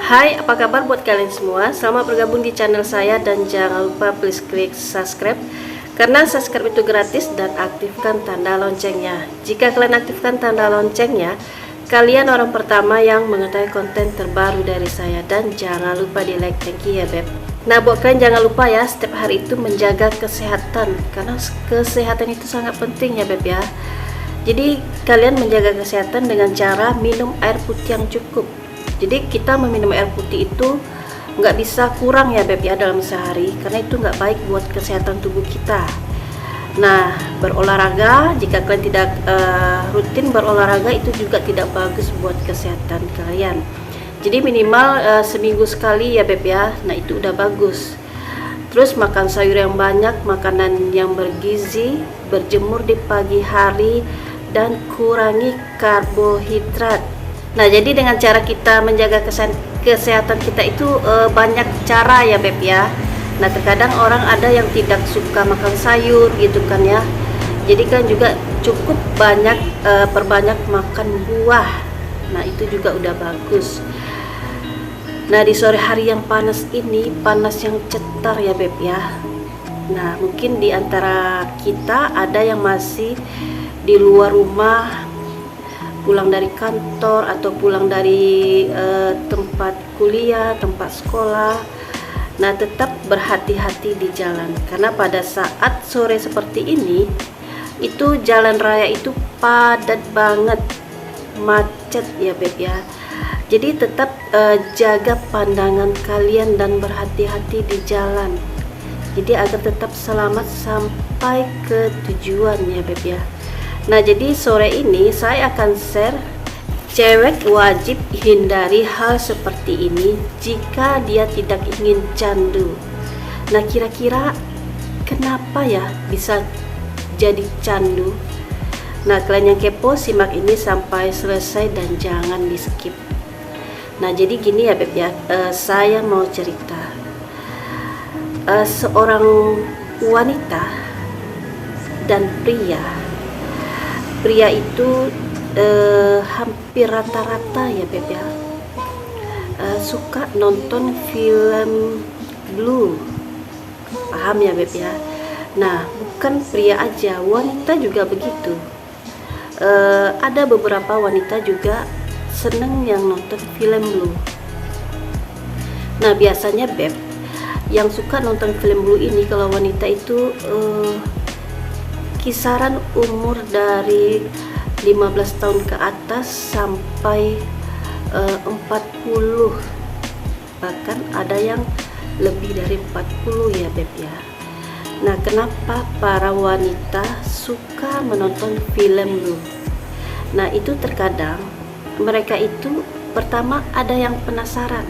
Hai, apa kabar buat kalian semua? Selamat bergabung di channel saya dan jangan lupa please klik subscribe karena subscribe itu gratis dan aktifkan tanda loncengnya. Jika kalian aktifkan tanda loncengnya, kalian orang pertama yang mengetahui konten terbaru dari saya dan jangan lupa di like. Thank you ya beb. Nah buat kalian jangan lupa ya setiap hari itu menjaga kesehatan karena kesehatan itu sangat penting ya beb ya. Jadi kalian menjaga kesehatan dengan cara minum air putih yang cukup. Jadi kita meminum air putih itu nggak bisa kurang ya beb ya dalam sehari karena itu nggak baik buat kesehatan tubuh kita. Nah berolahraga, jika kalian tidak rutin berolahraga itu juga tidak bagus buat kesehatan kalian. Jadi minimal seminggu sekali ya beb ya. Nah itu udah bagus. Terus makan sayur yang banyak, makanan yang bergizi, berjemur di pagi hari dan kurangi karbohidrat. Nah jadi dengan cara kita menjaga kesehatan kita itu banyak cara ya beb ya. Nah terkadang orang ada yang tidak suka makan sayur gitu kan ya. Jadi kan juga cukup banyak perbanyak makan buah. Nah itu juga udah bagus. Nah di sore hari yang panas ini, panas yang cetar ya beb ya. Nah mungkin di antara kita ada yang masih di luar rumah, pulang dari kantor atau pulang dari tempat kuliah, tempat sekolah. Nah tetap berhati-hati di jalan karena pada saat sore seperti ini itu jalan raya itu padat banget, macet ya beb ya. Jadi tetap jaga pandangan kalian dan berhati-hati di jalan, jadi agar tetap selamat sampai ke tujuan ya beb ya. Nah jadi sore ini saya akan share cewek wajib hindari hal seperti ini jika dia tidak ingin candu. Nah kira-kira kenapa ya bisa jadi candu? Nah kalian yang kepo simak ini sampai selesai dan jangan di skip. Nah jadi gini ya beb ya, saya mau cerita seorang wanita dan pria itu hampir rata-rata ya beb ya suka nonton film blue, paham ya beb ya. Nah bukan pria aja, wanita juga begitu. Ada beberapa wanita juga seneng yang nonton film blue. Nah biasanya beb yang suka nonton film blue ini kalau wanita itu kisaran umur dari 15 tahun ke atas sampai 40, bahkan ada yang lebih dari 40 ya beb ya. Nah kenapa para wanita suka menonton film blue? Nah itu terkadang mereka itu pertama ada yang penasaran.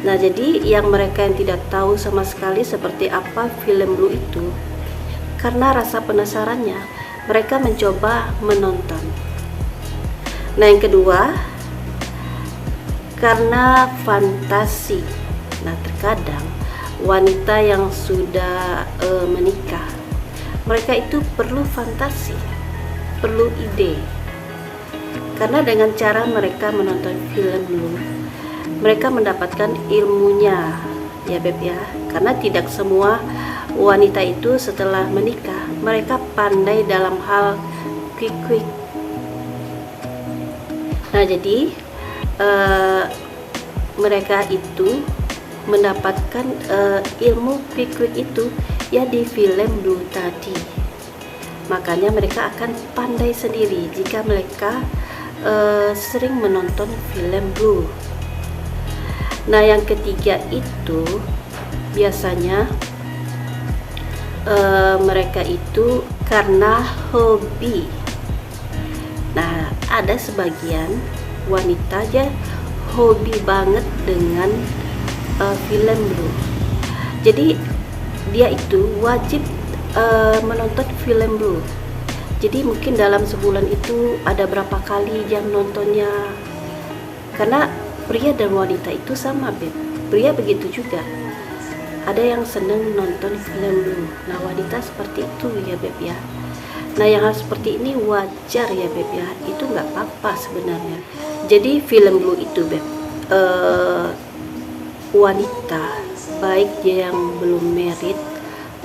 Nah jadi yang mereka yang tidak tahu sama sekali seperti apa film blue itu, karena rasa penasarannya mereka mencoba menonton. Nah yang kedua karena fantasi. Nah terkadang wanita yang sudah menikah, mereka itu perlu fantasi, perlu ide, karena dengan cara mereka menonton film blue mereka mendapatkan ilmunya ya beb ya. Karena tidak semua wanita itu setelah menikah mereka pandai dalam hal quick. Nah jadi mereka itu mendapatkan ilmu quick itu ya di film blue tadi. Makanya mereka akan pandai sendiri jika mereka sering menonton film blue. Nah yang ketiga itu biasanya mereka itu karena hobi. Nah ada sebagian wanita aja hobi banget dengan film blue. Jadi dia itu wajib menonton film blue. Jadi mungkin dalam sebulan itu ada berapa kali jam nontonnya. Karena pria dan wanita itu sama beb. Pria begitu juga. Ada yang seneng nonton film blue. Nah wanita seperti itu ya beb ya. Nah yang hal seperti ini wajar ya beb ya. Itu nggak apa-apa sebenarnya. Jadi film blue itu beb eh, wanita, baik dia yang belum married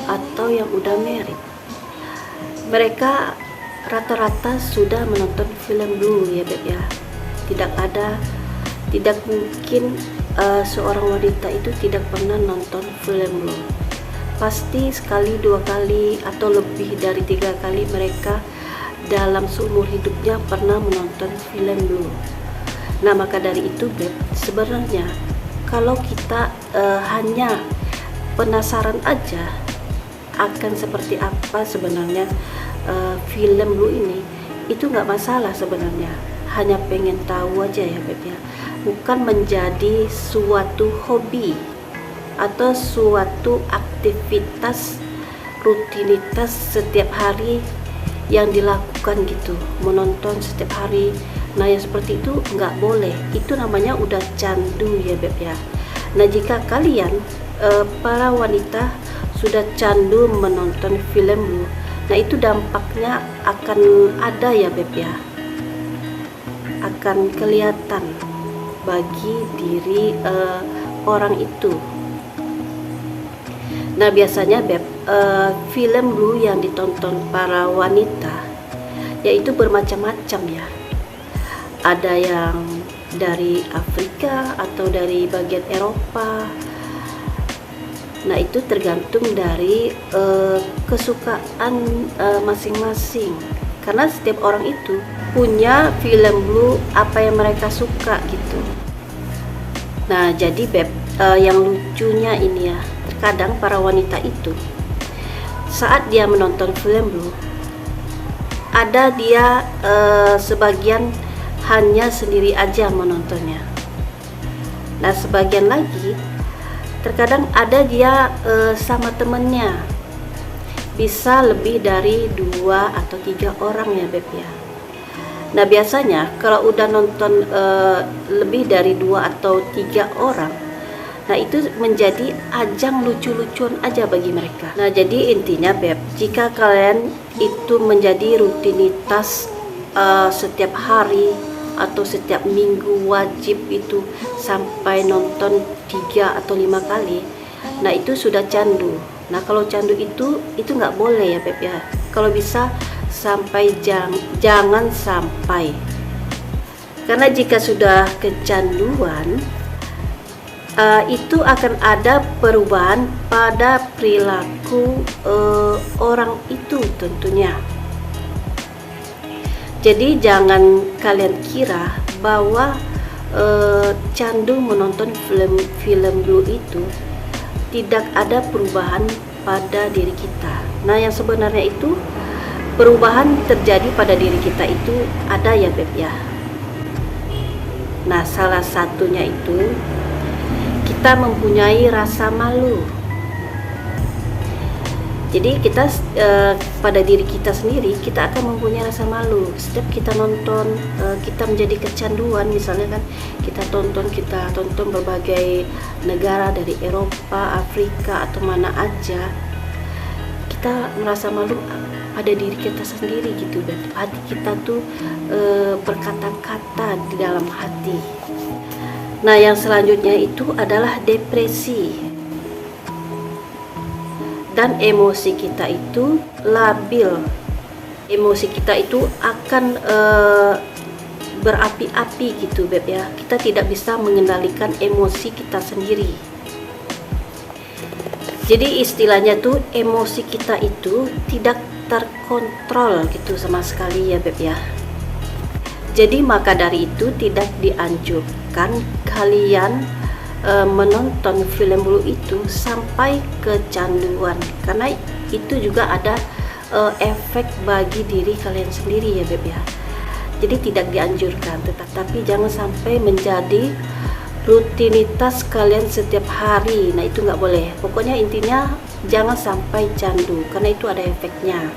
atau yang udah married, mereka rata-rata sudah menonton film Blue ya Beb ya. Tidak mungkin seorang wanita itu tidak pernah nonton film Blue. Pasti sekali, 2 kali, atau lebih dari 3 kali mereka dalam seumur hidupnya pernah menonton film Blue. Nah, maka dari itu Beb, sebenarnya kalau kita hanya penasaran aja akan seperti apa sebenarnya film Blue ini, itu nggak masalah sebenarnya. Hanya pengen tahu aja ya Beb ya, bukan menjadi suatu hobi atau suatu aktivitas rutinitas setiap hari yang dilakukan gitu, menonton setiap hari. Nah, yang seperti itu nggak boleh, itu namanya udah candu ya Beb ya. Nah, jika kalian para wanita sudah candu menonton film Blue, nah itu dampaknya akan ada ya Beb ya, akan kelihatan bagi diri orang itu. Nah, biasanya Beb, film Blue yang ditonton para wanita yaitu bermacam-macam ya. Ada yang dari Afrika atau dari bagian Eropa. Nah, itu tergantung dari kesukaan masing-masing. Karena setiap orang itu punya film Blue apa yang mereka suka gitu. Nah, jadi Beb, yang lucunya ini ya, terkadang para wanita itu saat dia menonton film Blue, ada dia sebagian hanya sendiri aja menontonnya. Nah, sebagian lagi terkadang ada dia sama temennya, bisa lebih dari 2 atau 3 orang ya Beb ya. Nah, biasanya kalau udah nonton lebih dari 2 atau 3 orang, nah itu menjadi ajang lucu-lucuan aja bagi mereka. Nah, jadi intinya Beb, jika kalian itu menjadi rutinitas setiap hari atau setiap minggu wajib itu sampai nonton 3 atau 5 kali, nah itu sudah candu. Nah, kalau candu itu nggak boleh ya Beb ya. Kalau bisa sampai jangan sampai, karena jika sudah kecanduan itu akan ada perubahan pada perilaku orang itu tentunya. Jadi jangan kalian kira bahwa candu menonton film Blue itu tidak ada perubahan pada diri kita. Nah, yang sebenarnya itu perubahan terjadi pada diri kita itu ada ya Beb ya. Nah, salah satunya itu kita mempunyai rasa malu. Jadi kita pada diri kita sendiri, kita akan mempunyai rasa malu. Setiap kita nonton, kita menjadi kecanduan, misalnya kan kita tonton berbagai negara dari Eropa, Afrika atau mana aja, kita merasa malu pada diri kita sendiri gitu. Dan hati kita tuh berkata-kata di dalam hati. Nah, yang selanjutnya itu adalah depresi. Dan emosi kita itu labil. Emosi kita itu akan berapi-api gitu Beb ya. Kita tidak bisa mengendalikan emosi kita sendiri. Jadi istilahnya tuh emosi kita itu tidak terkontrol gitu sama sekali ya Beb ya. Jadi maka dari itu tidak dianjurkan kalian menonton film Blue itu sampai kecanduan, karena itu juga ada efek bagi diri kalian sendiri ya Beb ya. Jadi tidak dianjurkan, tetapi jangan sampai menjadi rutinitas kalian setiap hari. Nah, itu nggak boleh. Pokoknya intinya jangan sampai candu, karena itu ada efeknya.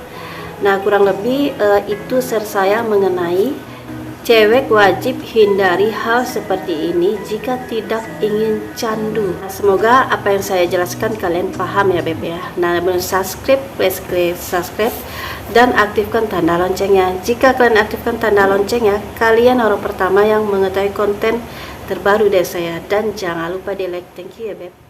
Nah, kurang lebih itu share saya mengenai cewek wajib hindari hal seperti ini jika tidak ingin candu. Nah, semoga apa yang saya jelaskan kalian paham ya Beb ya. Nah, belum subscribe, please klik subscribe dan aktifkan tanda loncengnya. Jika kalian aktifkan tanda loncengnya, kalian orang pertama yang mengetahui konten terbaru dari saya. Dan jangan lupa di like. Thank you ya Beb.